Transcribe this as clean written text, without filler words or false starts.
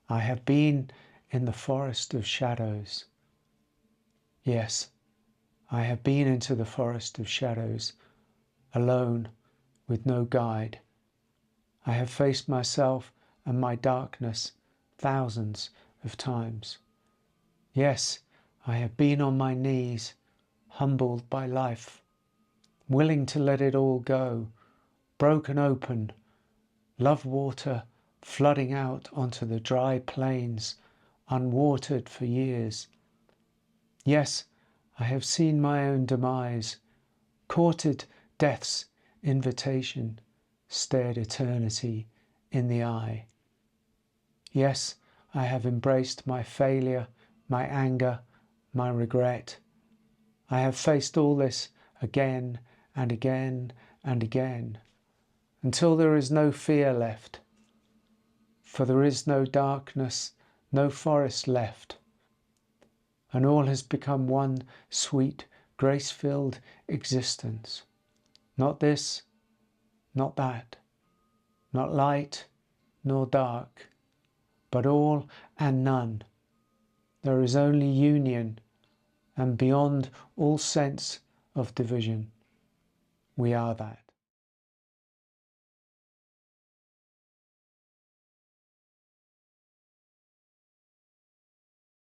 I have been in the forest of shadows. Yes, I have been into the forest of shadows, alone, with no guide. I have faced myself and my darkness thousands of times. Yes, I have been on my knees, humbled by life, willing to let it all go, broken open, love water flooding out onto the dry plains, unwatered for years. Yes, I have seen my own demise, courted death's invitation, stared eternity in the eye. Yes, I have embraced my failure, my anger, my regret. I have faced all this again and again and again, until there is no fear left. For there is no darkness, no forest left, and all has become one sweet, grace-filled existence. Not this, not that, not light nor dark, but all and none. There is only union, and beyond all sense of division, we are that.